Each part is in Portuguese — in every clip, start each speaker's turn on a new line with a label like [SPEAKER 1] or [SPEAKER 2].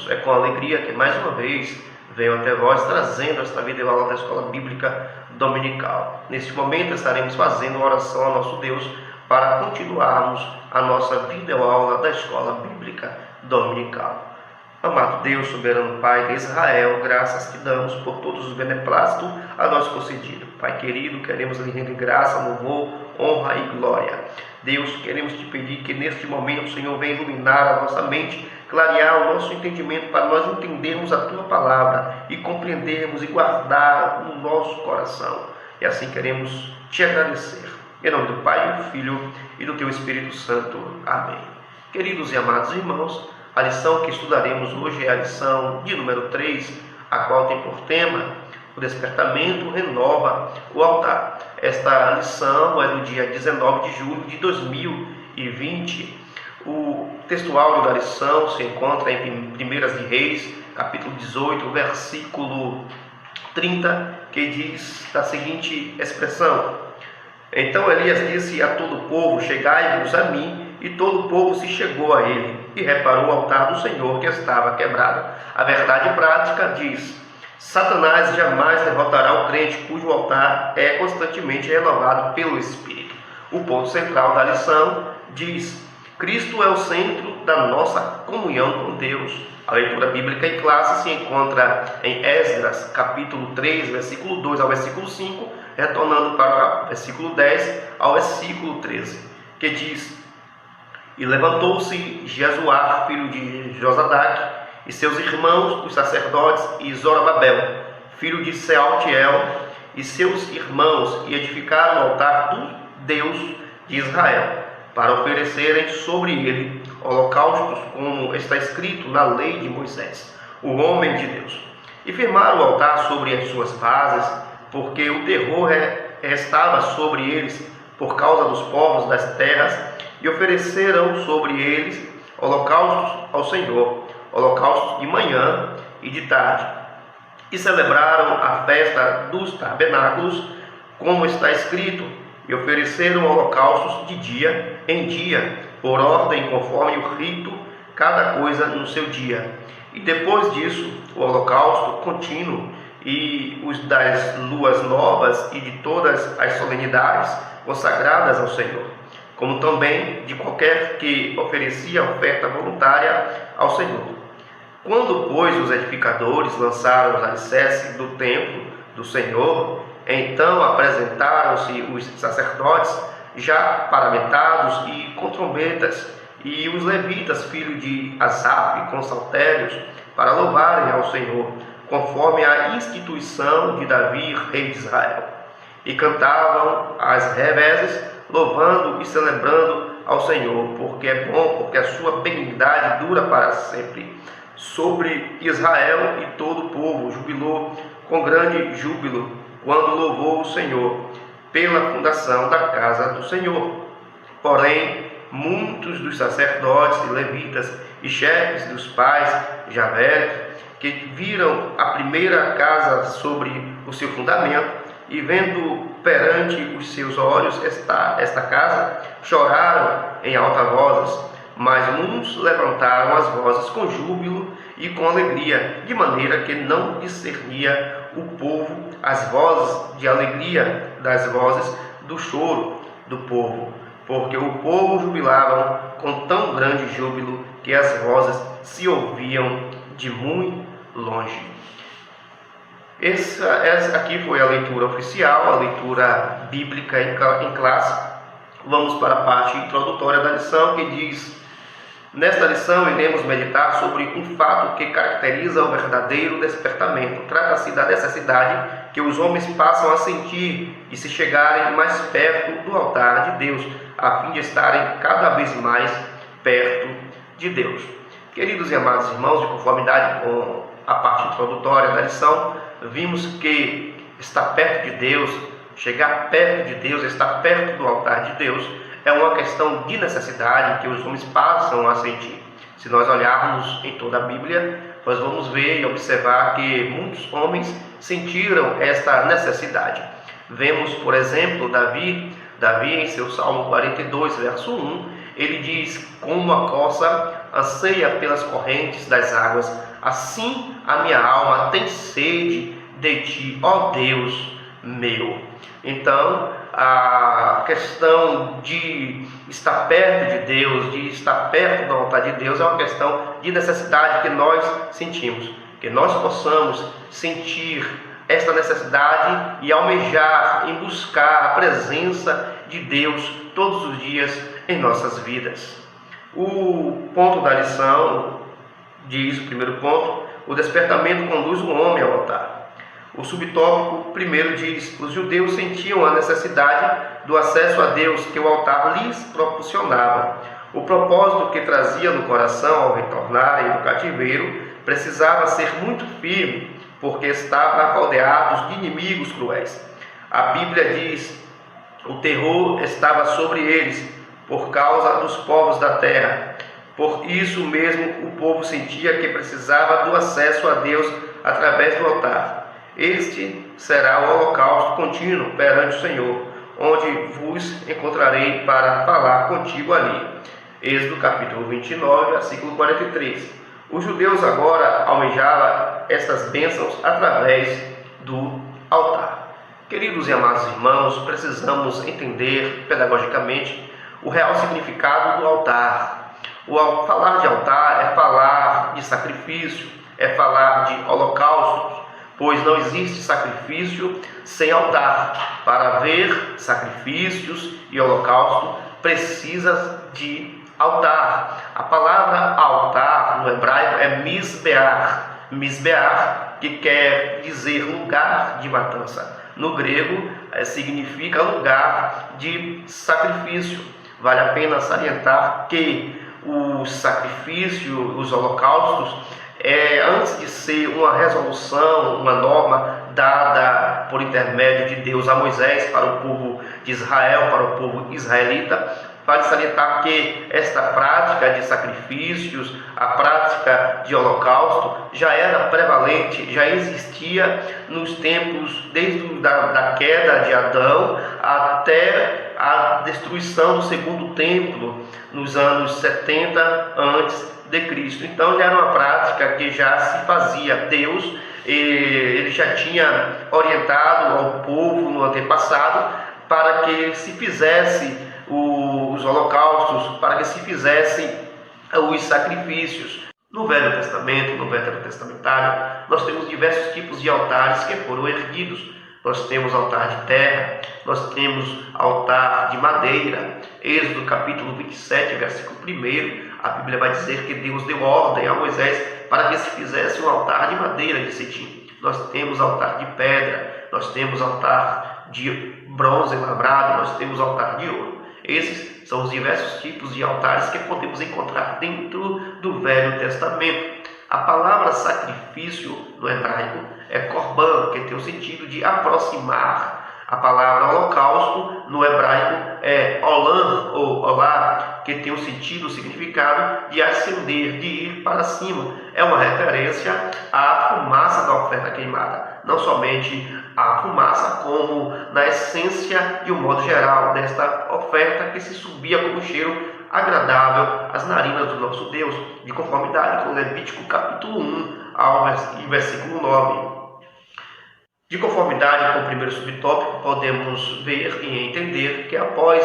[SPEAKER 1] Deus, é com alegria que mais uma vez venho até vós trazendo esta videoaula da Escola Bíblica Dominical. Neste momento estaremos fazendo uma oração ao nosso Deus para continuarmos a nossa videoaula da Escola Bíblica Dominical. Amado Deus, soberano Pai de Israel, graças te damos por todos os beneplácitos a nós concedidos. Pai querido, queremos lhe render graça, louvor, honra e glória. Deus, queremos te pedir que neste momento o Senhor venha iluminar a nossa mente, clarear o nosso entendimento para nós entendermos a tua palavra e compreendermos e guardar no nosso coração. E assim queremos te agradecer. Em nome do Pai, do Filho e do teu Espírito Santo. Amém. Queridos e amados irmãos, a lição que estudaremos hoje é a lição de número 3, a qual tem por tema o despertamento renova o altar. Esta lição é do dia 19 de julho de 2020. O textual da lição se encontra em 1 de Reis, capítulo 18, versículo 30, que diz da seguinte expressão: Então Elias disse a todo o povo: Chegai-vos a mim. E todo o povo se chegou a ele e reparou o altar do Senhor que estava quebrado. A verdade prática diz: Satanás jamais derrotará o crente cujo altar é constantemente renovado pelo Espírito. O ponto central da lição diz: Cristo é o centro da nossa comunhão com Deus. A leitura bíblica em classe se encontra em Esdras, capítulo 3, versículo 2 ao versículo 5, retornando para o versículo 10 ao versículo 13, que diz: E levantou-se Jesuar, filho de Josadaque, e seus irmãos, os sacerdotes, e Zorobabel, filho de Sealtiel, e seus irmãos, e edificaram o altar do Deus de Israel, para oferecerem sobre ele holocaustos, como está escrito na lei de Moisés, o homem de Deus. E firmaram o altar sobre as suas bases, porque o terror estava sobre eles por causa dos povos das terras, e ofereceram sobre eles holocaustos ao Senhor, holocaustos de manhã e de tarde. E celebraram a festa dos tabernáculos, como está escrito, e ofereceram holocaustos de dia em dia, por ordem conforme o rito, cada coisa no seu dia. E depois disso, o holocausto contínuo e os das luas novas e de todas as solenidades consagradas ao Senhor, como também de qualquer que oferecia oferta voluntária ao Senhor. Quando, pois, os edificadores lançaram os alicerces do templo do Senhor, então apresentaram-se os sacerdotes já paramentados e com trombetas, e os levitas, filhos de Asaf, com saltérios, para louvarem ao Senhor, conforme a instituição de Davi, rei de Israel. E cantavam as reveses, louvando e celebrando ao Senhor, porque é bom, porque a sua benignidade dura para sempre. Sobre Israel e todo o povo jubilou com grande júbilo, quando louvou o Senhor pela fundação da casa do Senhor. Porém, muitos dos sacerdotes e levitas e chefes dos pais já velhos, que viram a primeira casa sobre o seu fundamento, e vendo perante os seus olhos esta casa, choraram em alta voz, mas uns levantaram as vozes com júbilo e com alegria, de maneira que não discernia o povo as vozes de alegria das vozes do choro do povo, porque o povo jubilava com tão grande júbilo que as vozes se ouviam de muito longe. Essa aqui foi a leitura oficial, a leitura bíblica em classe. Vamos para a parte introdutória da lição, que diz: Nesta lição iremos meditar sobre um fato que caracteriza o verdadeiro despertamento. Trata-se da necessidade que os homens passam a sentir de se chegarem mais perto do altar de Deus, a fim de estarem cada vez mais perto de Deus. Queridos e amados irmãos, de conformidade com a parte introdutória da lição, vimos que estar perto de Deus, chegar perto de Deus, estar perto do altar de Deus, é uma questão de necessidade que os homens passam a sentir. Se nós olharmos em toda a Bíblia, nós vamos ver e observar que muitos homens sentiram esta necessidade. Vemos, por exemplo, Davi em seu Salmo 42, verso 1, ele diz: Como a corça anseia pelas correntes das águas, Assim a minha alma tem sede de ti, ó Deus meu. Então, a questão de estar perto de Deus, de estar perto da vontade de Deus, é uma questão de necessidade que nós sentimos. Que nós possamos sentir esta necessidade e almejar em buscar a presença de Deus todos os dias em nossas vidas. O ponto da lição diz, o primeiro ponto, o despertamento conduz o homem ao altar. O subtópico primeiro diz: os judeus sentiam a necessidade do acesso a Deus que o altar lhes proporcionava. O propósito que trazia no coração ao retornarem do cativeiro precisava ser muito firme, porque estavam rodeados de inimigos cruéis. A Bíblia diz: o terror estava sobre eles por causa dos povos da terra. Por isso mesmo o povo sentia que precisava do acesso a Deus através do altar. Este será o holocausto contínuo perante o Senhor, onde vos encontrarei para falar contigo ali. Êxodo capítulo 29, versículo 43. Os judeus agora almejavam estas bênçãos através do altar. Queridos e amados irmãos, precisamos entender pedagogicamente o real significado do altar. Falar de altar é falar de sacrifício, é falar de holocaustos, pois não existe sacrifício sem altar. Para haver sacrifícios e holocausto, precisa de altar. A palavra altar no hebraico é misbear. Misbear, que quer dizer lugar de matança. No grego, significa lugar de sacrifício. Vale a pena salientar que o sacrifício, os holocaustos, antes de ser uma resolução, uma norma dada por intermédio de Deus a Moisés para o povo de Israel, para o povo israelita, vale salientar que esta prática de sacrifícios, a prática de holocausto, já era prevalente, já existia nos tempos, desde da queda de Adão até a destruição do segundo templo, nos anos 70 a.C. Então, era uma prática que já se fazia. Deus, ele já tinha orientado ao povo no antepassado para que se fizesse os holocaustos, para que se fizessem os sacrifícios. No Velho Testamento, no Veterotestamentário, nós temos diversos tipos de altares que foram erguidos. Nós temos altar de terra, nós temos altar de madeira. Êxodo capítulo 27, versículo 1, a Bíblia vai dizer que Deus deu ordem a Moisés para que se fizesse um altar de madeira de cetim. Nós temos altar de pedra, nós temos altar de bronze lavrado, nós temos altar de ouro. Esses são os diversos tipos de altares que podemos encontrar dentro do Velho Testamento. A palavra sacrifício no hebraico é korban, que tem o sentido de aproximar. A palavra holocausto no hebraico é olam ou olá, que tem o sentido, o significado de ascender, de ir para cima. É uma referência à fumaça da oferta queimada. Não somente a fumaça, como na essência, de um modo geral, desta oferta que se subia como cheiro agradável às narinas do nosso Deus, de conformidade com Levítico capítulo 1, versículo 9. De conformidade com o primeiro subtópico, podemos ver e entender que após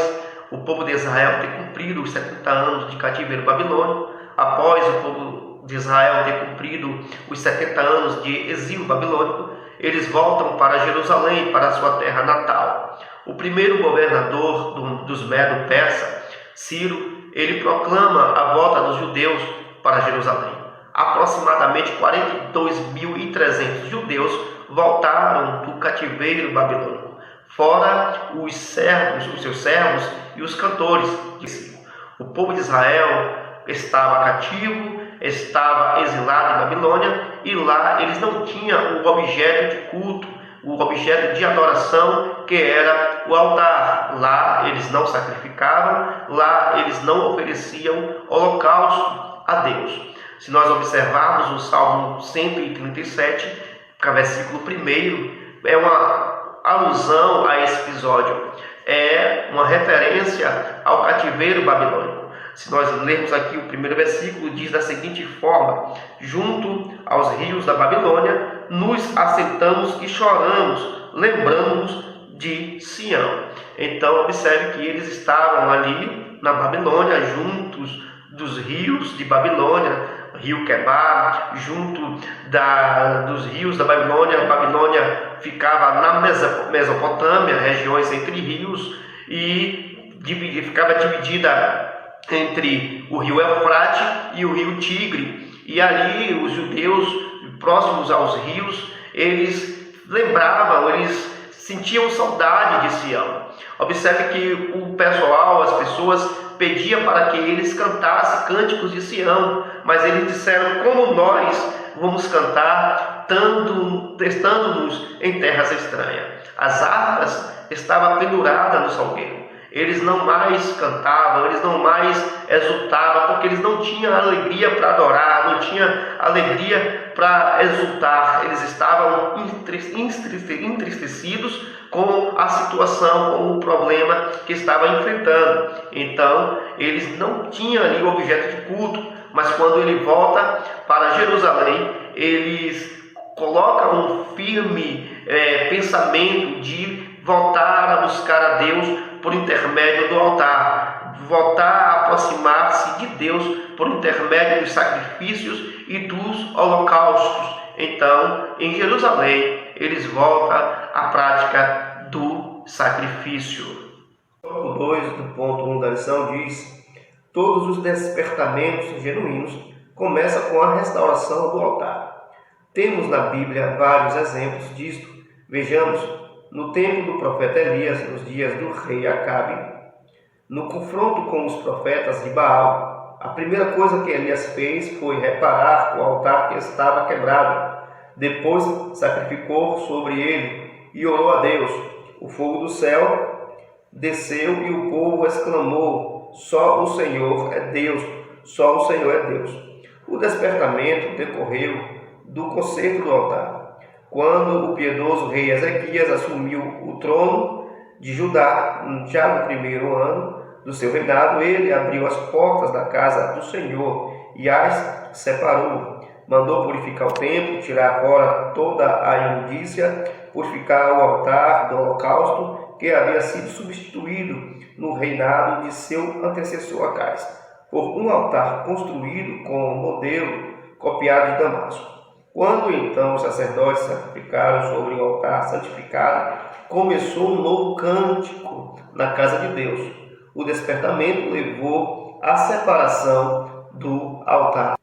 [SPEAKER 1] o povo de Israel ter cumprido os 70 anos de cativeiro babilônico, após o povo de Israel ter cumprido os 70 anos de exílio babilônico, eles voltam para Jerusalém, para a sua terra natal. O primeiro governador dos Medo-Persa, Ciro, ele proclama a volta dos judeus para Jerusalém. Aproximadamente 42.300 judeus voltaram do cativeiro babilônico, fora os seus servos e os cantores de Ciro. O povo de Israel estava cativo, estava exilado em Babilônia, e lá eles não tinham o objeto de culto, o objeto de adoração, que era o altar. Lá eles não sacrificavam, lá eles não ofereciam holocausto a Deus. Se nós observarmos o Salmo 137, versículo 1, é uma alusão a esse episódio, é uma referência ao cativeiro babilônico. Se nós lermos aqui o primeiro versículo, diz da seguinte forma: junto aos rios da Babilônia, nos assentamos e choramos, lembrando-nos de Sião. Então, observe que eles estavam ali na Babilônia, juntos dos rios de Babilônia, rio Quebar, junto dos rios da Babilônia. A Babilônia ficava na Mesopotâmia, regiões entre rios, e ficava dividida entre o rio Eufrate e o rio Tigre. E ali os judeus próximos aos rios, eles lembravam, eles sentiam saudade de Sião. Observe que o pessoal, as pessoas pediam para que eles cantassem cânticos de Sião, mas eles disseram: como nós vamos cantar estando-nos em terras estranhas? As harpas estavam penduradas no salgueiro. Eles não mais cantavam, eles não mais exultavam, porque eles não tinham alegria para adorar, não tinham alegria para exultar. Eles estavam entristecidos com a situação, com o problema que estavam enfrentando. Então, eles não tinham ali o objeto de culto, mas quando ele volta para Jerusalém, eles colocam um firme pensamento de voltar a buscar a Deus por intermédio do altar, voltar a aproximar-se de Deus por intermédio dos sacrifícios e dos holocaustos. Então, em Jerusalém, eles voltam à prática do sacrifício. O tópico 2 do ponto 1 da lição diz: todos os despertamentos genuínos começam com a restauração do altar. Temos na Bíblia vários exemplos disto. Vejamos no tempo do profeta Elias, nos dias do rei Acabe, no confronto com os profetas de Baal. A primeira coisa que Elias fez foi reparar o altar que estava quebrado. Depois sacrificou sobre ele e orou a Deus. O fogo do céu desceu e o povo exclamou: só o Senhor é Deus, só o Senhor é Deus. O despertamento decorreu do conserto do altar. Quando o piedoso rei Ezequias assumiu o trono de Judá, já no primeiro ano do seu reinado, ele abriu as portas da casa do Senhor e as separou. Mandou purificar o templo, tirar fora toda a imundícia, purificar o altar do holocausto que havia sido substituído no reinado de seu antecessor Acais, por um altar construído com um modelo copiado de Damasco. Quando então os sacerdotes sacrificaram sobre o altar santificado, começou um novo cântico na casa de Deus. O despertamento levou à separação do altar.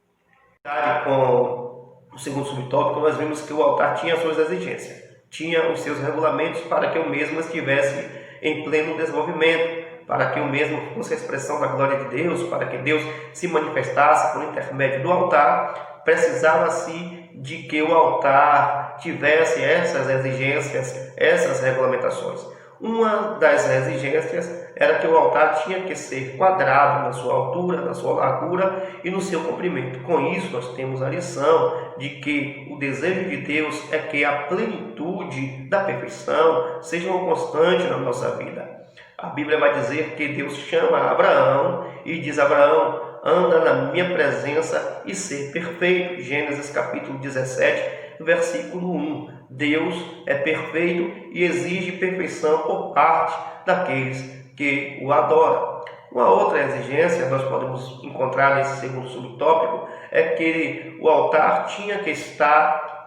[SPEAKER 1] Com o segundo subtópico, nós vimos que o altar tinha suas exigências, tinha os seus regulamentos para que o mesmo estivesse em pleno desenvolvimento, para que o mesmo fosse a expressão da glória de Deus, para que Deus se manifestasse por intermédio do altar. Precisava-se de que o altar tivesse essas exigências, essas regulamentações. Uma das exigências era que o altar tinha que ser quadrado na sua altura, na sua largura e no seu comprimento. Com isso, nós temos a lição de que o desejo de Deus é que a plenitude da perfeição seja uma constante na nossa vida. A Bíblia vai dizer que Deus chama Abraão e diz: Abraão, anda na minha presença e ser perfeito. Gênesis capítulo 17, versículo 1. Deus é perfeito e exige perfeição por parte daqueles que o adoram. Uma outra exigência nós podemos encontrar nesse segundo subtópico é que o altar tinha que estar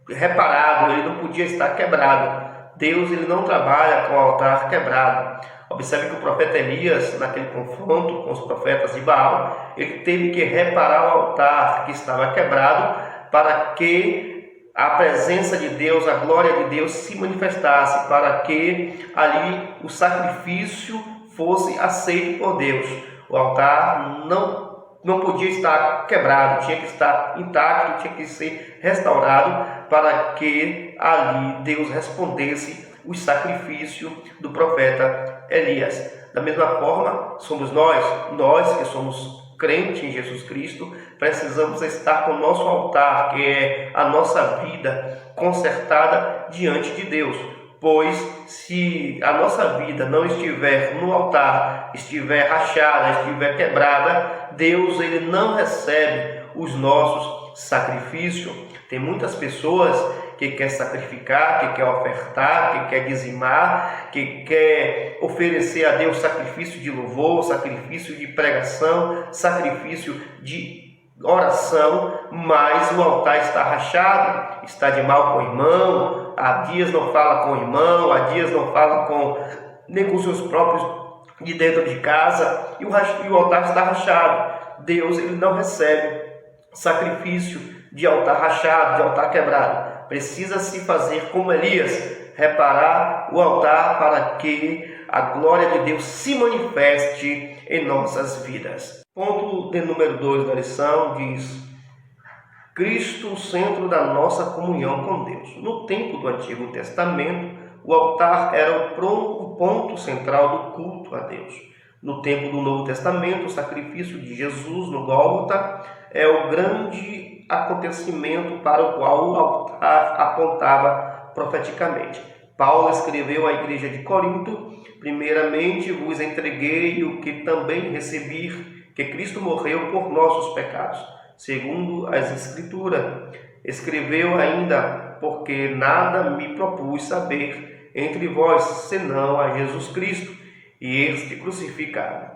[SPEAKER 1] reparado, ele não podia estar quebrado. Deus ele não trabalha com o altar quebrado. Observe que o profeta Elias, naquele confronto com os profetas de Baal, ele teve que reparar o altar que estava quebrado para que a presença de Deus, a glória de Deus se manifestasse, para que ali o sacrifício fosse aceito por Deus. O altar não podia estar quebrado, tinha que estar intacto, tinha que ser restaurado para que ali Deus respondesse o sacrifício do profeta Elias. Da mesma forma, somos nós que somos crentes em Jesus Cristo, precisamos estar com o nosso altar, que é a nossa vida, consertada diante de Deus. pois se a nossa vida não estiver no altar, estiver rachada, estiver quebrada, Deus ele não recebe os nossos sacrifícios. Tem muitas pessoas que quer sacrificar, que quer ofertar, que quer dizimar, que quer oferecer a Deus sacrifício de louvor, sacrifício de pregação, sacrifício de oração, mas o altar está rachado, está de mal com o irmão, há dias não fala com o irmão, há dias não fala nem com os seus próprios de dentro de casa, e o altar está rachado. Deus ele não recebe sacrifício de altar rachado, de altar quebrado. Precisa se fazer como Elias, reparar o altar para que a glória de Deus se manifeste em nossas vidas. Ponto de número 2 da lição diz: Cristo, o centro da nossa comunhão com Deus. No tempo do Antigo Testamento, o altar era o ponto central do culto a Deus. No tempo do Novo Testamento, o sacrifício de Jesus no Gólgota é o grande acontecimento para o qual o altar apontava profeticamente. Paulo escreveu à igreja de Corinto: primeiramente vos entreguei o que também recebi, que Cristo morreu por nossos pecados, segundo as Escrituras. Escreveu ainda: porque nada me propus saber entre vós, senão a Jesus Cristo, e este crucificado.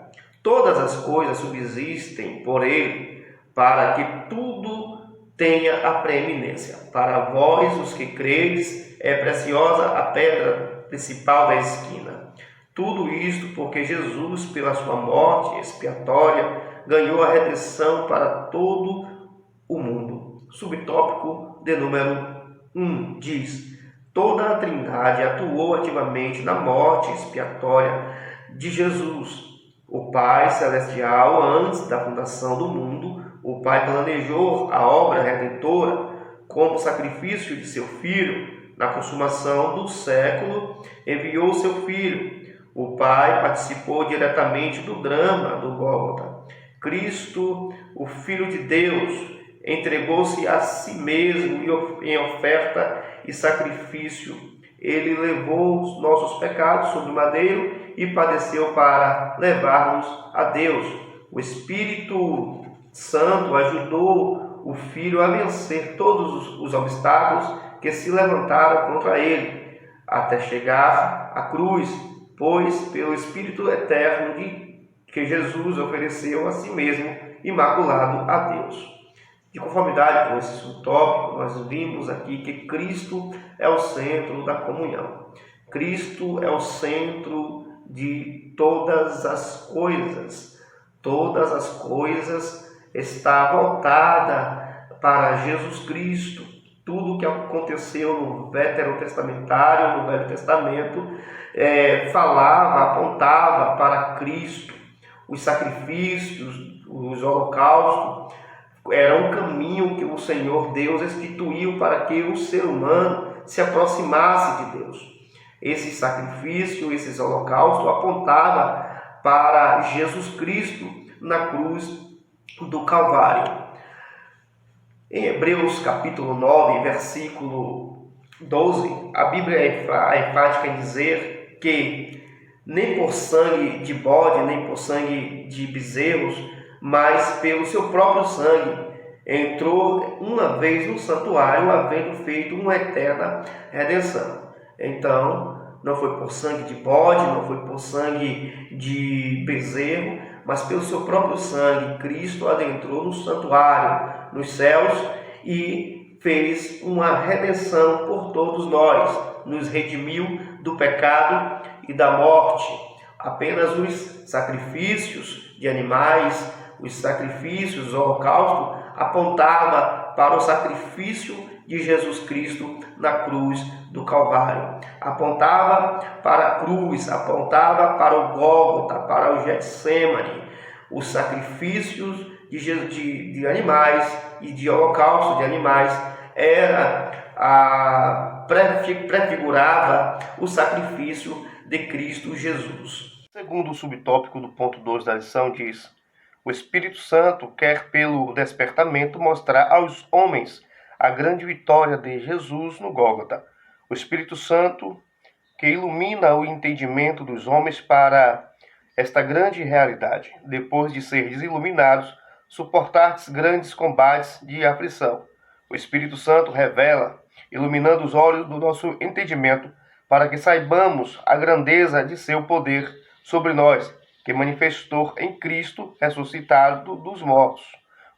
[SPEAKER 1] Todas as coisas subsistem por ele, para que tudo tenha a preeminência. Para vós, os que credes, é preciosa a pedra principal da esquina. Tudo isto porque Jesus, pela sua morte expiatória, ganhou a redenção para todo o mundo. Subtópico de número 1 diz: toda a Trindade atuou ativamente na morte expiatória de Jesus. O Pai Celestial, antes da fundação do mundo, o Pai planejou a obra redentora como sacrifício de seu Filho. Na consumação do século, enviou seu Filho. O Pai participou diretamente do drama do Gólgota. Cristo, o Filho de Deus, entregou-se a si mesmo em oferta e sacrifício. Ele levou os nossos pecados sobre o madeiro e padeceu para levar-nos a Deus. O Espírito Santo ajudou o Filho a vencer todos os obstáculos que se levantaram contra ele, até chegar à cruz, pois pelo Espírito eterno que Jesus ofereceu a si mesmo, imaculado a Deus. De conformidade com esse subtópico, nós vimos aqui que Cristo é o centro da comunhão. Cristo é o centro de todas as coisas. Todas as coisas está voltada para Jesus Cristo. Tudo que aconteceu no Veterotestamentário, no Velho Testamento, falava, apontava para Cristo. Os sacrifícios, os holocaustos, era um caminho que o Senhor Deus instituiu para que o ser humano se aproximasse de Deus. Esse sacrifício, esses holocaustos apontava para Jesus Cristo na cruz do Calvário. Em Hebreus capítulo 9, versículo 12, a Bíblia é enfática em dizer que nem por sangue de bode, nem por sangue de bezerros, mas pelo seu próprio sangue entrou uma vez no santuário, havendo feito uma eterna redenção. Então, não foi por sangue de bode, não foi por sangue de bezerro, mas pelo seu próprio sangue, Cristo adentrou no santuário, nos céus, e fez uma redenção por todos nós, nos redimiu do pecado e da morte. Apenas os sacrifícios de animais, os sacrifícios, os holocaustos, apontava para o sacrifício de Jesus Cristo na cruz do Calvário. Apontava para a cruz, apontava para o Gólgota, para o Getsêmani. Os sacrifícios de animais e de holocausto de animais prefigurava o sacrifício de Cristo Jesus. Segundo o subtópico do ponto 2 da lição diz: o Espírito Santo quer pelo despertamento mostrar aos homens a grande vitória de Jesus no Gólgota. O Espírito Santo que ilumina o entendimento dos homens para esta grande realidade. Depois de seres iluminados, suportastes grandes combates de aflição. O Espírito Santo revela, iluminando os olhos do nosso entendimento, para que saibamos a grandeza de seu poder sobre nós, que manifestou em Cristo ressuscitado dos mortos.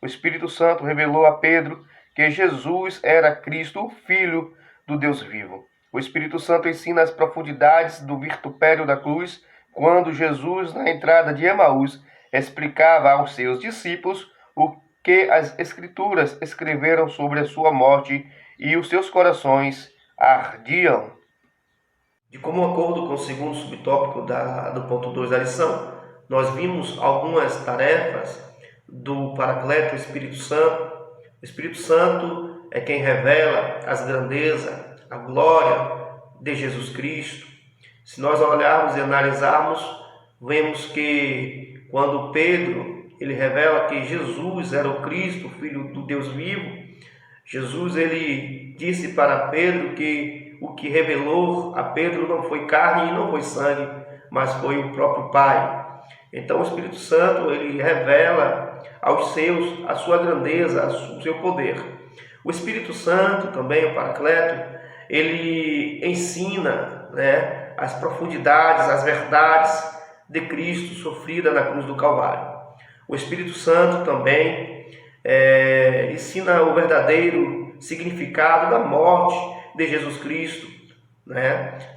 [SPEAKER 1] O Espírito Santo revelou a Pedro que Jesus era Cristo, o Filho do Deus vivo. O Espírito Santo ensina as profundidades do vitupério da cruz, quando Jesus, na entrada de Emaús, explicava aos seus discípulos o que as Escrituras escreveram sobre a sua morte, e os seus corações ardiam. De comum acordo com o segundo subtópico do ponto 2 da lição, nós vimos algumas tarefas do Paracleto, o Espírito Santo. O Espírito Santo é quem revela as grandezas, a glória de Jesus Cristo. Se nós olharmos e analisarmos, vemos que quando Pedro ele revela que Jesus era o Cristo, Filho do Deus vivo, Jesus ele disse para Pedro que o que revelou a Pedro não foi carne e não foi sangue, mas foi o próprio Pai. Então o Espírito Santo ele revela aos seus a sua grandeza, o seu poder. O Espírito Santo também, o Paracleto, ele ensina, as profundidades, as verdades de Cristo sofrida na cruz do Calvário. O Espírito Santo também ensina o verdadeiro significado da morte de Jesus Cristo,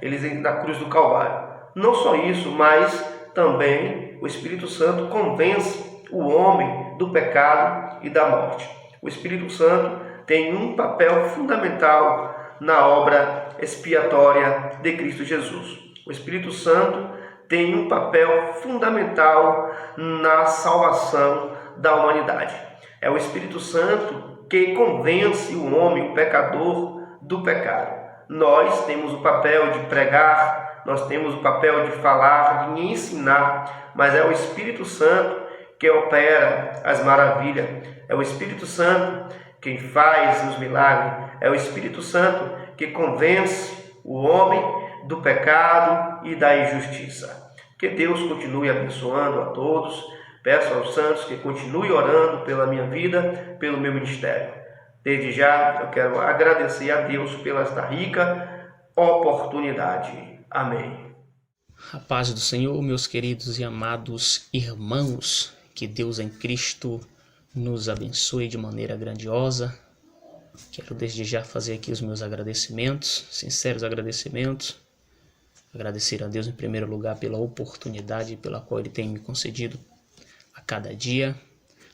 [SPEAKER 1] ele na cruz do Calvário. Não só isso, mas também o Espírito Santo convence o homem do pecado e da morte. O Espírito Santo tem um papel fundamental na obra expiatória de Cristo Jesus. O Espírito Santo tem um papel fundamental na salvação da humanidade. É o Espírito Santo que convence o homem, o pecador, do pecado. Nós temos o papel de pregar, nós temos o papel de falar, de ensinar, mas é o Espírito Santo que opera as maravilhas. É o Espírito Santo quem faz os milagres. É o Espírito Santo que convence o homem do pecado e da injustiça. Que Deus continue abençoando a todos. Peço aos santos que continue orando pela minha vida, pelo meu ministério. Desde já eu quero agradecer a Deus pela esta rica oportunidade. Amém.
[SPEAKER 2] A paz do Senhor, meus queridos e amados irmãos, que Deus em Cristo nos abençoe de maneira grandiosa. Quero desde já fazer aqui os meus agradecimentos, sinceros agradecimentos. Agradecer a Deus em primeiro lugar pela oportunidade pela qual Ele tem me concedido a cada dia.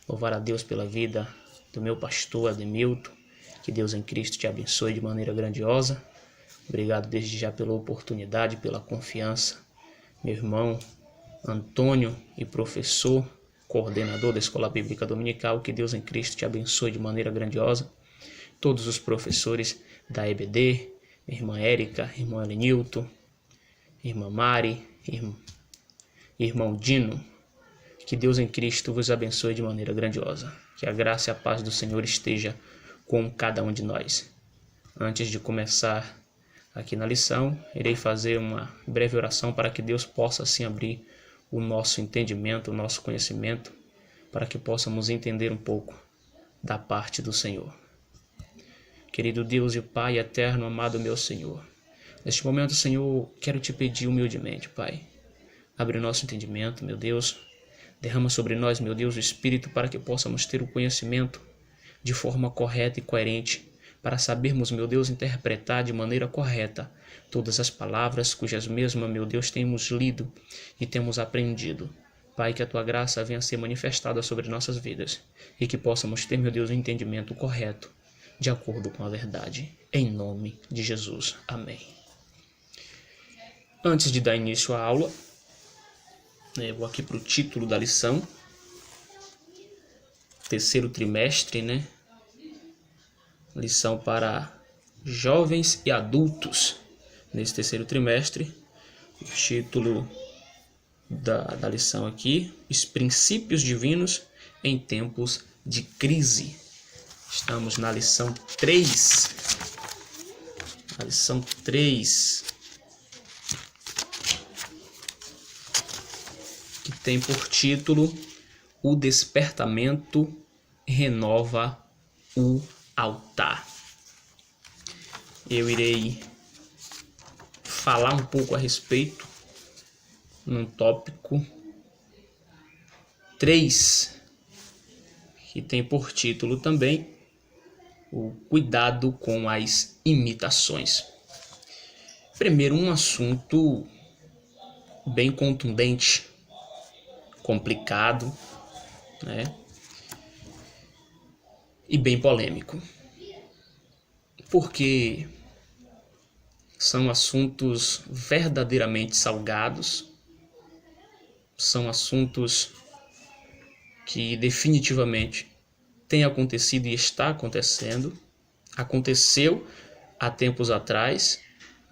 [SPEAKER 2] Louvar a Deus pela vida do meu pastor Ademilton. Que Deus em Cristo te abençoe de maneira grandiosa. Obrigado desde já pela oportunidade, pela confiança. Meu irmão Antônio e professor, coordenador da Escola Bíblica Dominical, que Deus em Cristo te abençoe de maneira grandiosa. Todos os professores da EBD, minha irmã Érica, irmão Elenilton, irmã Mari, irmão Dino, que Deus em Cristo vos abençoe de maneira grandiosa. Que a graça e a paz do Senhor esteja com cada um de nós. Antes de começar aqui na lição, irei fazer uma breve oração para que Deus possa assim abrir o nosso entendimento, o nosso conhecimento, para que possamos entender um pouco da parte do Senhor. Querido Deus e Pai eterno, amado meu Senhor, neste momento, Senhor, quero te pedir humildemente, Pai, abre o nosso entendimento, meu Deus, derrama sobre nós, meu Deus, o Espírito para que possamos ter o conhecimento de forma correta e coerente, para sabermos, meu Deus, interpretar de maneira correta todas as palavras cujas mesmas, meu Deus, temos lido e temos aprendido. Pai, que a Tua graça venha a ser manifestada sobre nossas vidas e que possamos ter, meu Deus, um entendimento correto, de acordo com a verdade. Em nome de Jesus. Amém. Antes de dar início à aula, eu vou aqui para o título da lição. Terceiro trimestre, Lição para jovens e adultos. Nesse terceiro trimestre, o título da lição aqui, os princípios divinos em tempos de crise. Estamos na lição 3. A lição 3. tem por título O Despertamento Renova o Altar. Eu irei falar um pouco a respeito num tópico 3, que tem por título também o cuidado com as imitações. Primeiro, um assunto bem contundente, complicado, né? E bem polêmico, porque são assuntos verdadeiramente salgados, são assuntos que definitivamente têm acontecido e está acontecendo, aconteceu há tempos atrás,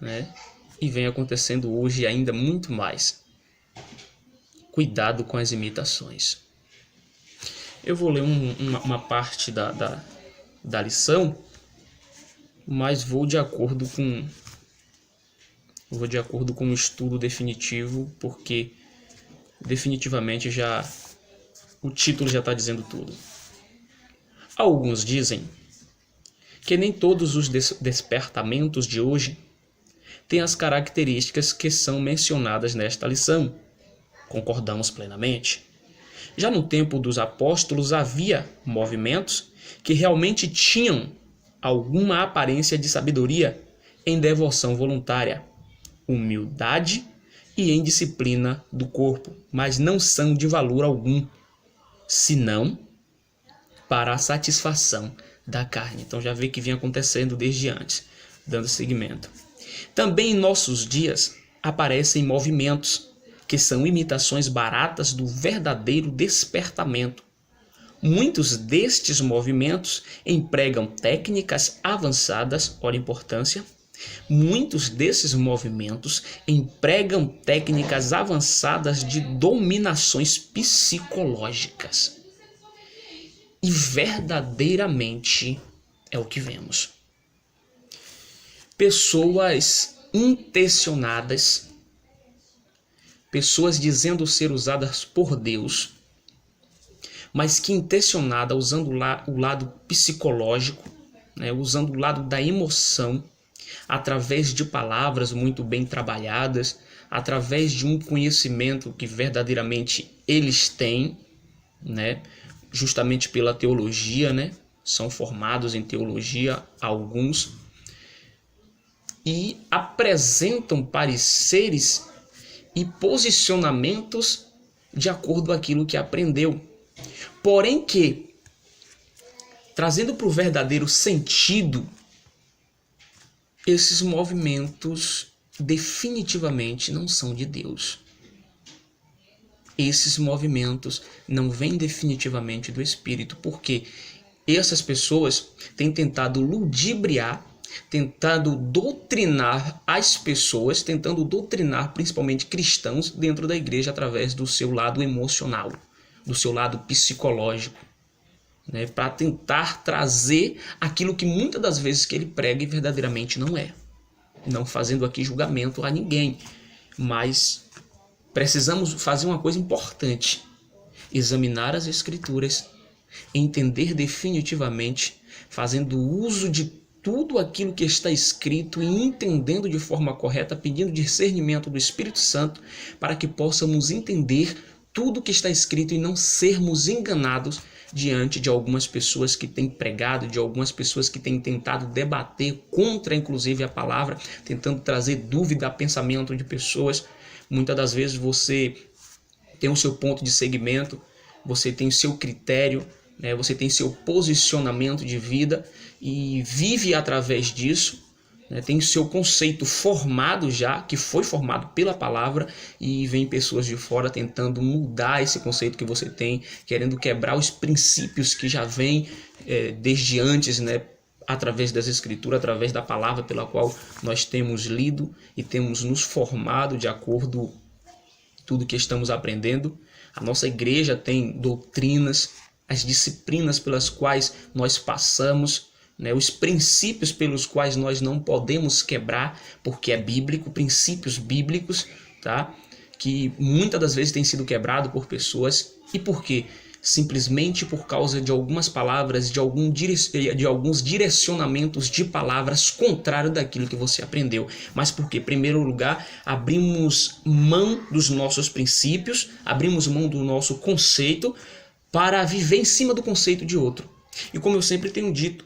[SPEAKER 2] né? E vem acontecendo hoje ainda muito mais. Cuidado com as imitações. Eu vou ler uma parte da lição, mas vou de acordo com um estudo definitivo, porque definitivamente o título já está dizendo tudo. Alguns dizem que nem todos os despertamentos de hoje têm as características que são mencionadas nesta lição. Concordamos plenamente. Já no tempo dos apóstolos havia movimentos que realmente tinham alguma aparência de sabedoria em devoção voluntária, humildade e em disciplina do corpo, mas não são de valor algum, senão para a satisfação da carne. Então já vê que vinha acontecendo desde antes, dando seguimento. Também em nossos dias aparecem movimentos que são imitações baratas do verdadeiro despertamento. Muitos destes movimentos empregam técnicas avançadas, olha a importância. Muitos desses movimentos empregam técnicas avançadas de dominações psicológicas. E verdadeiramente é o que vemos. Pessoas intencionadas, pessoas dizendo ser usadas por Deus, mas que intencionada, usando o lado psicológico, né, usando o lado da emoção, através de palavras muito bem trabalhadas, através de um conhecimento que verdadeiramente eles têm, né, justamente pela teologia, né, são formados em teologia alguns, e apresentam pareceres e posicionamentos de acordo com aquilo que aprendeu. Porém que, trazendo para o verdadeiro sentido, esses movimentos definitivamente não são de Deus. Esses movimentos não vêm definitivamente do Espírito, porque essas pessoas têm tentado ludibriar, tentado doutrinar as pessoas, tentando doutrinar principalmente cristãos dentro da igreja através do seu lado emocional, do seu lado psicológico, né, para tentar trazer aquilo que muitas das vezes que ele prega e verdadeiramente não é. Não fazendo aqui julgamento a ninguém, mas precisamos fazer uma coisa importante: examinar as Escrituras, entender definitivamente, fazendo uso de tudo aquilo que está escrito e entendendo de forma correta, pedindo discernimento do Espírito Santo para que possamos entender tudo que está escrito e não sermos enganados diante de algumas pessoas que têm pregado, de algumas pessoas que têm tentado debater contra, inclusive, a palavra, tentando trazer dúvida a pensamento de pessoas. Muitas das vezes você tem o seu ponto de segmento, você tem o seu critério, né? Você tem seu posicionamento de vida e vive através disso, né? Tem seu conceito formado já, que foi formado pela palavra, e vem pessoas de fora tentando mudar esse conceito que você tem, querendo quebrar os princípios que já vêm desde antes, né? Através das Escrituras, através da palavra pela qual nós temos lido e temos nos formado de acordo com tudo que estamos aprendendo. A nossa igreja tem doutrinas, as disciplinas pelas quais nós passamos, né, os princípios pelos quais nós não podemos quebrar, porque é bíblico, princípios bíblicos, tá? que muitas das vezes tem sido quebrado por pessoas. E por quê? Simplesmente por causa de algumas palavras, de alguns direcionamentos de palavras contrário daquilo que você aprendeu. Mas porque, em primeiro lugar, abrimos mão dos nossos princípios, abrimos mão do nosso conceito para viver em cima do conceito de outro. E como eu sempre tenho dito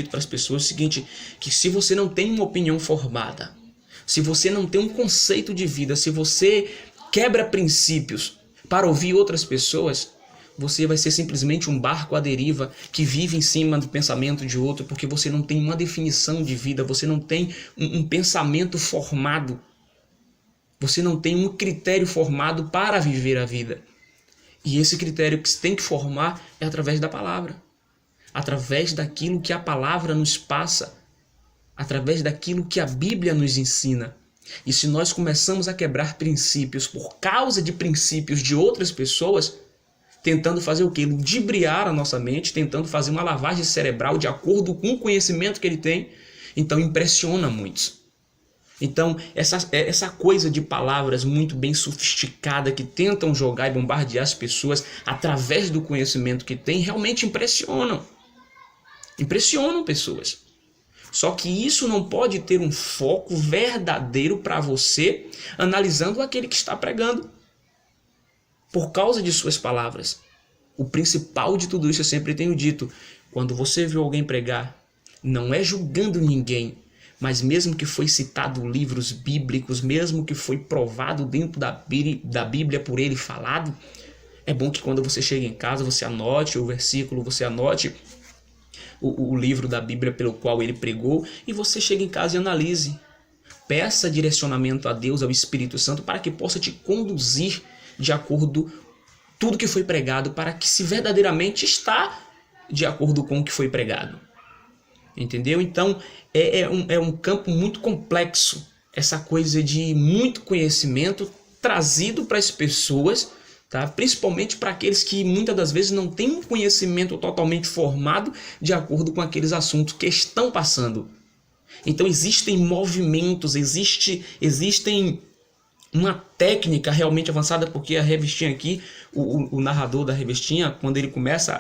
[SPEAKER 2] para as pessoas o seguinte, que se você não tem uma opinião formada, se você não tem um conceito de vida, se você quebra princípios para ouvir outras pessoas, você vai ser simplesmente um barco à deriva que vive em cima do pensamento de outro, porque você não tem uma definição de vida, você não tem um pensamento formado, você não tem um critério formado para viver a vida. E esse critério que você tem que formar é através da palavra, através daquilo que a palavra nos passa, através daquilo que a Bíblia nos ensina. E se nós começamos a quebrar princípios por causa de princípios de outras pessoas, tentando fazer o quê? Ludibriar a nossa mente, tentando fazer uma lavagem cerebral de acordo com o conhecimento que ele tem, então impressiona muitos. Então, essa coisa de palavras muito bem sofisticada que tentam jogar e bombardear as pessoas através do conhecimento que tem, realmente impressionam. Impressionam pessoas. Só que isso não pode ter um foco verdadeiro para você, analisando aquele que está pregando por causa de suas palavras. O principal de tudo isso, eu sempre tenho dito, quando você vê alguém pregar, não é julgando ninguém, mas mesmo que foi citado livros bíblicos, mesmo que foi provado dentro da Bíblia por ele falado, é bom que quando você chega em casa, você anote o versículo, você anote o livro da Bíblia pelo qual ele pregou, e você chega em casa e analise. Peça direcionamento a Deus, ao Espírito Santo, para que possa te conduzir de acordo com tudo que foi pregado, para que se verdadeiramente está de acordo com o que foi pregado. Entendeu? Então, é um campo muito complexo, essa coisa de muito conhecimento trazido para as pessoas, tá? Principalmente para aqueles que muitas das vezes não têm um conhecimento totalmente formado de acordo com aqueles assuntos que estão passando. Então existem movimentos, existem uma técnica realmente avançada, porque a revistinha aqui, o narrador da revistinha, quando ele começa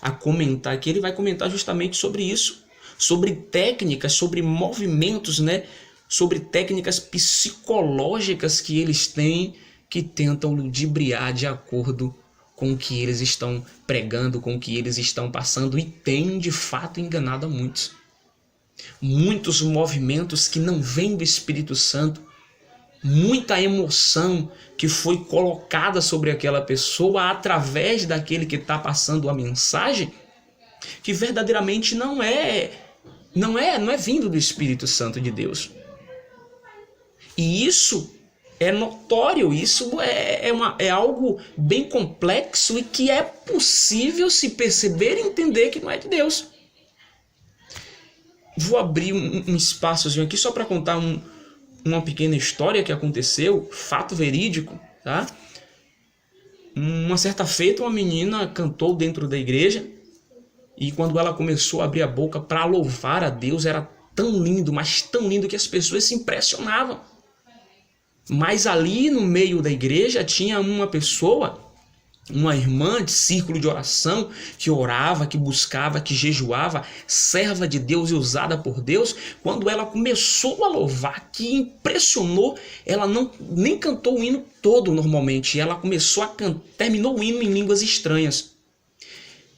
[SPEAKER 2] a comentar aqui, ele vai comentar justamente sobre isso, sobre técnicas, sobre movimentos, né? Sobre técnicas psicológicas que eles têm, que tentam ludibriar de acordo com o que eles estão pregando, com o que eles estão passando, e tem de fato enganado a muitos. Muitos movimentos que não vêm do Espírito Santo, muita emoção que foi colocada sobre aquela pessoa através daquele que está passando a mensagem, que verdadeiramente não é vindo do Espírito Santo de Deus. E isso é notório, isso é algo bem complexo e que é possível se perceber e entender que não é de Deus. Vou abrir um espaçozinho aqui só para contar uma pequena história que aconteceu, fato verídico, tá? Uma certa feita, uma menina cantou dentro da igreja, e quando ela começou a abrir a boca para louvar a Deus, era tão lindo, mas tão lindo, que as pessoas se impressionavam. Mas ali no meio da igreja tinha uma pessoa, uma irmã de círculo de oração, que orava, que buscava, que jejuava, serva de Deus e usada por Deus. Quando ela começou a louvar, que impressionou, ela nem cantou o hino todo normalmente, ela terminou o hino em línguas estranhas.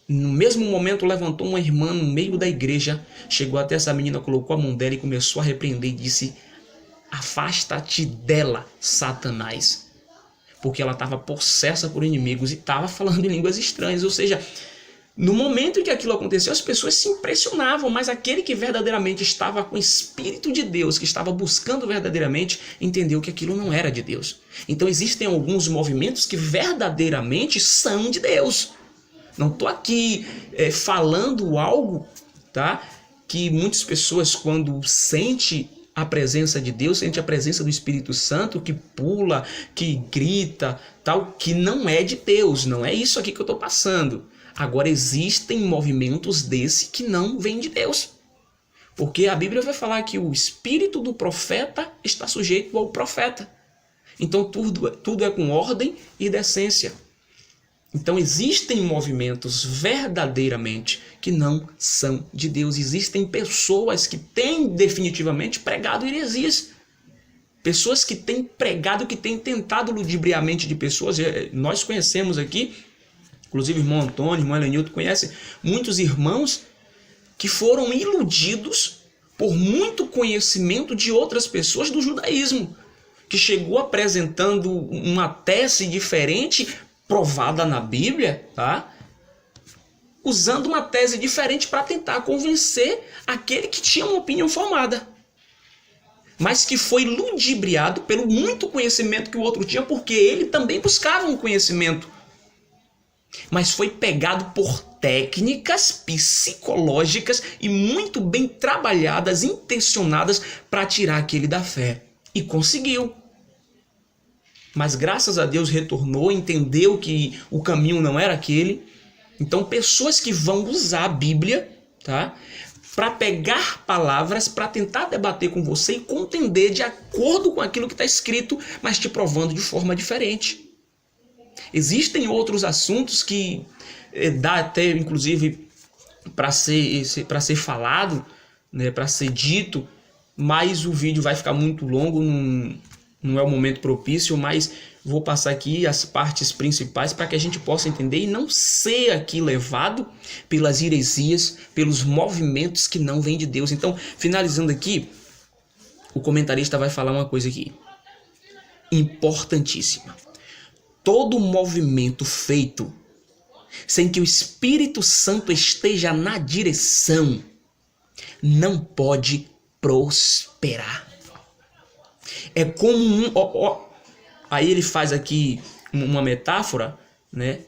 [SPEAKER 2] No mesmo momento levantou uma irmã no meio da igreja, chegou até essa menina, colocou a mão dela e começou a repreender e disse: "Afasta-te dela, Satanás", porque ela estava possessa por inimigos e estava falando em línguas estranhas. Ou seja, no momento em que aquilo aconteceu, as pessoas se impressionavam, mas aquele que verdadeiramente estava com o Espírito de Deus, que estava buscando verdadeiramente, entendeu que aquilo não era de Deus. Então existem alguns movimentos que verdadeiramente são de Deus. Não estou aqui falando algo, tá? Que muitas pessoas, quando sente a presença de Deus, sente a presença do Espírito Santo, que pula, que grita, tal, que não é de Deus. Não é isso aqui que eu estou passando. Agora, existem movimentos desse que não vêm de Deus. Porque a Bíblia vai falar que o espírito do profeta está sujeito ao profeta. Então tudo é com ordem e decência. Então existem movimentos verdadeiramente que não são de Deus. Existem pessoas que têm definitivamente pregado heresias. Pessoas que têm pregado, que têm tentado ludibriar a mente de pessoas. Nós conhecemos aqui, inclusive o irmão Antônio, o irmão Elenilton, conhece muitos irmãos que foram iludidos por muito conhecimento de outras pessoas do judaísmo, que chegou apresentando uma tese diferente, provada na Bíblia, tá? Usando uma tese diferente para tentar convencer aquele que tinha uma opinião formada, mas que foi ludibriado pelo muito conhecimento que o outro tinha, porque ele também buscava um conhecimento, mas foi pegado por técnicas psicológicas e muito bem trabalhadas, intencionadas para tirar aquele da fé, e conseguiu. Mas graças a Deus retornou, entendeu que o caminho não era aquele. Então pessoas que vão usar a Bíblia, tá, para pegar palavras, para tentar debater com você e contender de acordo com aquilo que está escrito, mas te provando de forma diferente. Existem outros assuntos que dá até inclusive para ser falado, né, para ser dito, mas o vídeo vai ficar muito longo, não é o momento propício, mas vou passar aqui as partes principais para que a gente possa entender e não ser aqui levado pelas heresias, pelos movimentos que não vêm de Deus. Então, finalizando aqui, o comentarista vai falar uma coisa aqui importantíssima. Todo movimento feito sem que o Espírito Santo esteja na direção não pode prosperar. É como aí ele faz aqui uma metáfora, né?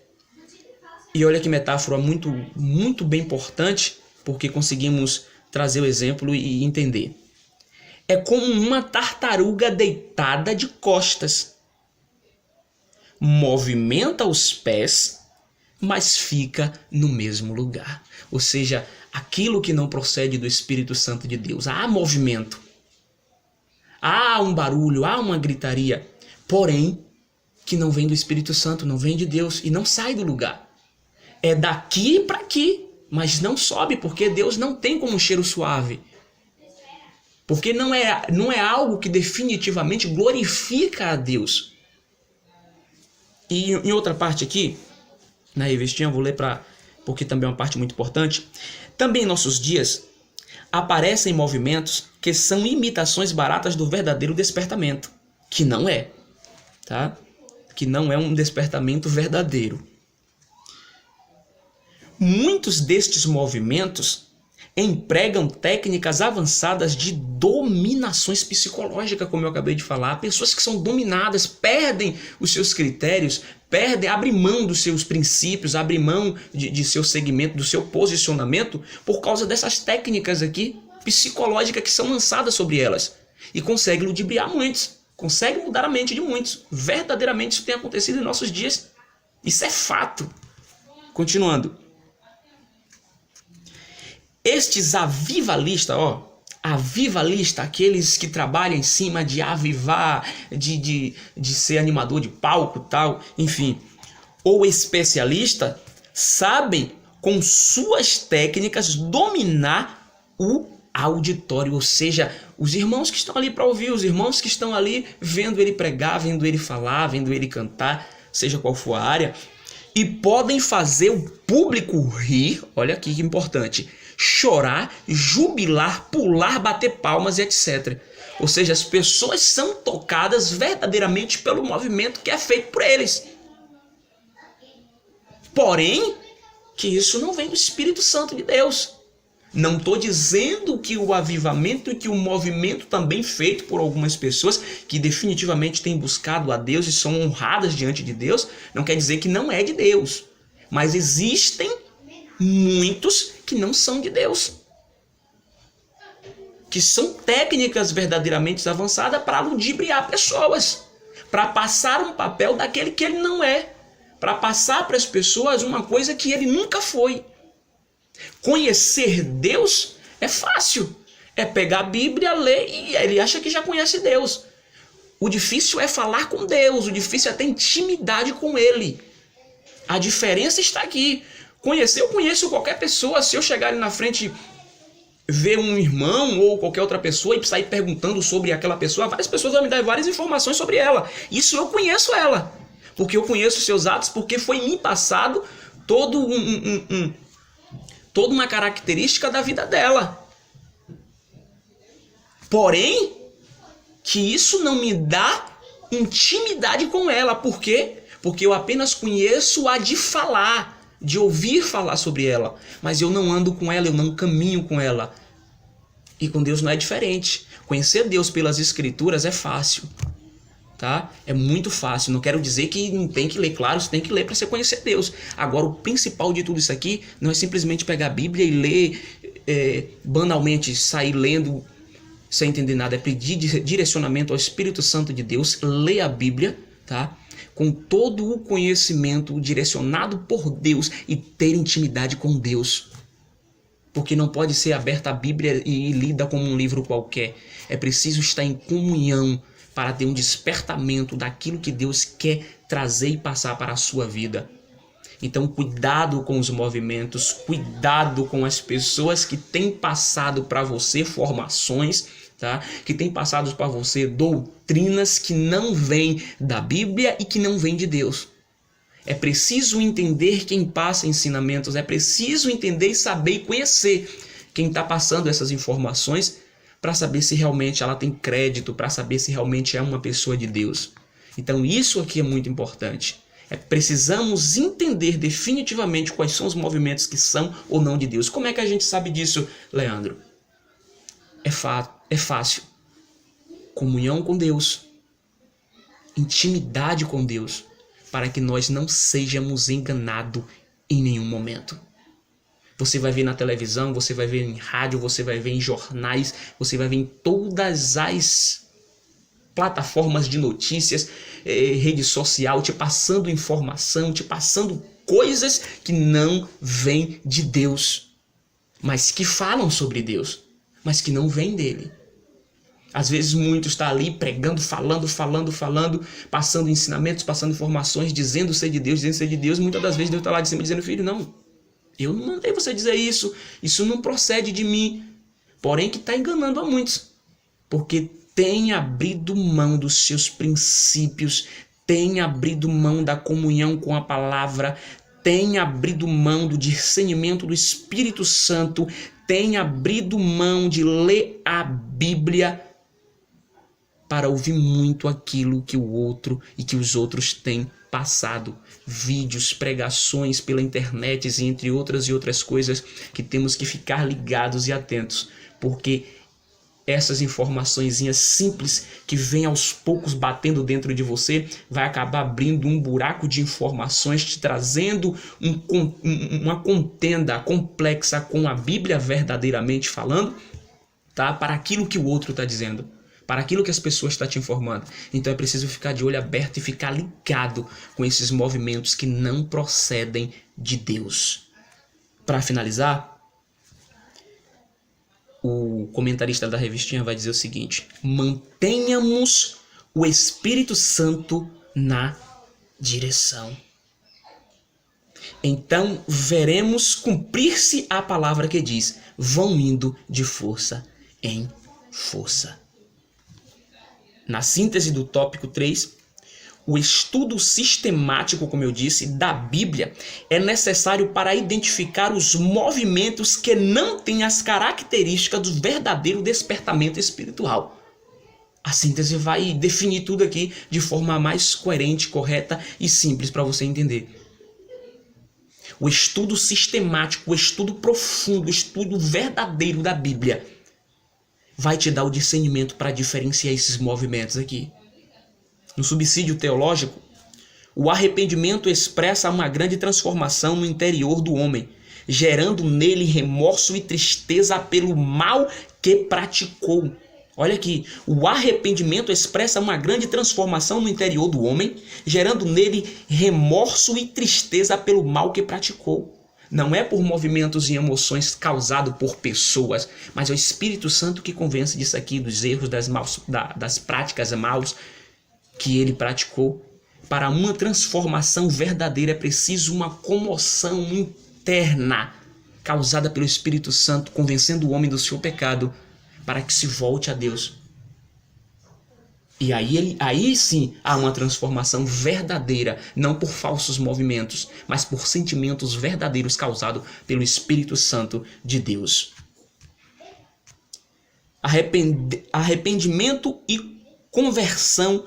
[SPEAKER 2] E olha que metáfora muito, muito bem importante, porque conseguimos trazer o exemplo e entender. É como uma tartaruga deitada de costas. Movimenta os pés, mas fica no mesmo lugar. Ou seja, aquilo que não procede do Espírito Santo de Deus. Há movimento, há um barulho, há uma gritaria, porém que não vem do Espírito Santo, não vem de Deus e não sai do lugar. É daqui para aqui, mas não sobe, porque Deus não tem como um cheiro suave. Porque não é algo que definitivamente glorifica a Deus. E em outra parte aqui, na revistinha, vou ler porque também é uma parte muito importante. Também em nossos dias aparecem movimentos que são imitações baratas do verdadeiro despertamento, que não é, tá? Que não é um despertamento verdadeiro. Muitos destes movimentos empregam técnicas avançadas de dominações psicológicas, como eu acabei de falar. Pessoas que são dominadas, perdem os seus critérios, abrem mão dos seus princípios, abrem mão de seu segmento, do seu posicionamento, por causa dessas técnicas aqui psicológicas que são lançadas sobre elas. E conseguem ludibriar muitos, conseguem mudar a mente de muitos. Verdadeiramente isso tem acontecido em nossos dias. Isso é fato. Continuando. Estes avivalistas, avivalistas, aqueles que trabalham em cima de avivar, de ser animador de palco, tal, enfim, ou especialista, sabem com suas técnicas dominar o auditório, ou seja, os irmãos que estão ali para ouvir, os irmãos que estão ali vendo ele pregar, vendo ele falar, vendo ele cantar, seja qual for a área, e podem fazer o público rir, olha aqui que importante, chorar, jubilar, pular, bater palmas e etc. Ou seja, as pessoas são tocadas verdadeiramente pelo movimento que é feito por eles. Porém, que isso não vem do Espírito Santo de Deus. Não estou dizendo que o avivamento e que o movimento também feito por algumas pessoas que definitivamente têm buscado a Deus e são honradas diante de Deus, não quer dizer que não é de Deus. Mas existem muitos que não são de Deus, que são técnicas verdadeiramente avançadas para ludibriar pessoas, para passar um papel daquele que ele não é, para passar para as pessoas uma coisa que ele nunca foi. Conhecer Deus é fácil, é pegar a Bíblia, ler e ele acha que já conhece Deus. O difícil é falar com Deus, o difícil é ter intimidade com Ele. A diferença está aqui. Eu conheço qualquer pessoa. Se eu chegar ali na frente, ver um irmão ou qualquer outra pessoa e sair perguntando sobre aquela pessoa, várias pessoas vão me dar várias informações sobre ela. Isso eu conheço ela. Porque eu conheço seus atos, porque foi em mim passado toda uma característica da vida dela. Porém, que isso não me dá intimidade com ela. Por quê? Porque eu apenas conheço a de falar, de ouvir falar sobre ela. Mas eu não ando com ela, eu não caminho com ela. E com Deus não é diferente. Conhecer Deus pelas Escrituras é fácil. Tá? É muito fácil. Não quero dizer que não tem que ler, claro, você tem que ler para você conhecer Deus. Agora, o principal de tudo isso aqui não é simplesmente pegar a Bíblia e ler banalmente, sair lendo sem entender nada. É pedir direcionamento ao Espírito Santo de Deus, ler a Bíblia, tá? Com todo o conhecimento direcionado por Deus e ter intimidade com Deus. Porque não pode ser aberta a Bíblia e lida como um livro qualquer. É preciso estar em comunhão para ter um despertamento daquilo que Deus quer trazer e passar para a sua vida. Então, cuidado com os movimentos, cuidado com as pessoas que têm passado para você formações, tá? Que têm passado para você doutrinas que não vêm da Bíblia e que não vêm de Deus. É preciso entender quem passa ensinamentos, é preciso entender e saber e conhecer quem está passando essas informações, para saber se realmente ela tem crédito, para saber se realmente é uma pessoa de Deus. Então isso aqui é muito importante. Precisamos entender definitivamente quais são os movimentos que são ou não de Deus. Como é que a gente sabe disso, Leandro? É fácil. Comunhão com Deus. Intimidade com Deus. Para que nós não sejamos enganados em nenhum momento. Você vai ver na televisão, você vai ver em rádio, você vai ver em jornais, você vai ver em todas as plataformas de notícias, rede social, te passando informação, te passando coisas que não vêm de Deus, mas que falam sobre Deus, mas que não vêm dele. Às vezes muitos estão ali pregando, falando, passando ensinamentos, passando informações, dizendo ser de Deus, muitas das vezes Deus está lá de cima dizendo, filho, não. Eu não mandei você dizer isso. Isso não procede de mim. Porém que está enganando a muitos. Porque tem abrido mão dos seus princípios. Tem abrido mão da comunhão com a palavra. Tem abrido mão do discernimento do Espírito Santo. Tem abrido mão de ler a Bíblia para ouvir muito aquilo que o outro e que os outros têm passado, vídeos, pregações pela internet, entre outras coisas que temos que ficar ligados e atentos, porque essas informaçõezinhas simples que vêm aos poucos batendo dentro de você vai acabar abrindo um buraco de informações, te trazendo uma contenda complexa com a Bíblia verdadeiramente falando, tá? Para aquilo que o outro está dizendo, para aquilo que as pessoas estão te informando. Então é preciso ficar de olho aberto e ficar ligado com esses movimentos que não procedem de Deus. Para finalizar, o comentarista da revistinha vai dizer o seguinte: mantenhamos o Espírito Santo na direção. Então veremos cumprir-se a palavra que diz: vão indo de força em força. Na síntese do tópico 3, o estudo sistemático, como eu disse, da Bíblia é necessário para identificar os movimentos que não têm as características do verdadeiro despertamento espiritual. A síntese vai definir tudo aqui de forma mais coerente, correta e simples para você entender. O estudo sistemático, o estudo profundo, o estudo verdadeiro da Bíblia vai te dar o discernimento para diferenciar esses movimentos aqui. No subsídio teológico, o arrependimento expressa uma grande transformação no interior do homem, gerando nele remorso e tristeza pelo mal que praticou. Olha aqui, o arrependimento expressa uma grande transformação no interior do homem, gerando nele remorso e tristeza pelo mal que praticou. Não é por movimentos e emoções causados por pessoas, mas é o Espírito Santo que convence disso aqui, dos erros, das práticas maus, que ele praticou. Para uma transformação verdadeira é preciso uma comoção interna causada pelo Espírito Santo, convencendo o homem do seu pecado para que se volte a Deus. E aí sim há uma transformação verdadeira, não por falsos movimentos, mas por sentimentos verdadeiros causados pelo Espírito Santo de Deus. Arrependimento e conversão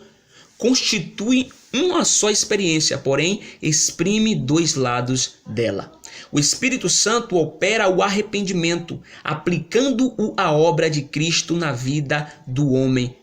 [SPEAKER 2] constituem uma só experiência, porém exprime dois lados dela. O Espírito Santo opera o arrependimento, aplicando-o à obra de Cristo na vida do homem,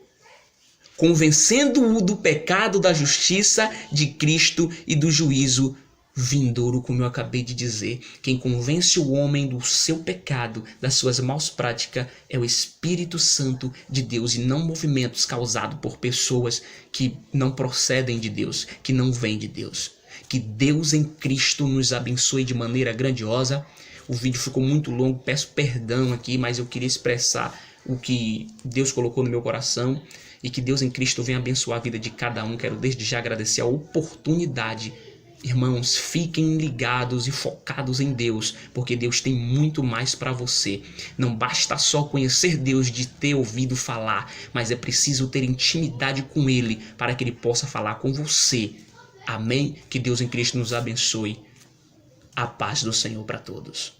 [SPEAKER 2] convencendo-o do pecado, da justiça de Cristo e do juízo vindouro, como eu acabei de dizer. Quem convence o homem do seu pecado, das suas maus práticas, é o Espírito Santo de Deus e não movimentos causados por pessoas que não procedem de Deus, que não vêm de Deus. Que Deus em Cristo nos abençoe de maneira grandiosa. O vídeo ficou muito longo, peço perdão aqui, mas eu queria expressar o que Deus colocou no meu coração. E que Deus em Cristo venha abençoar a vida de cada um. Quero desde já agradecer a oportunidade. Irmãos, fiquem ligados e focados em Deus, porque Deus tem muito mais para você. Não basta só conhecer Deus de ter ouvido falar, mas é preciso ter intimidade com Ele para que Ele possa falar com você. Amém? Que Deus em Cristo nos abençoe. A paz do Senhor para todos.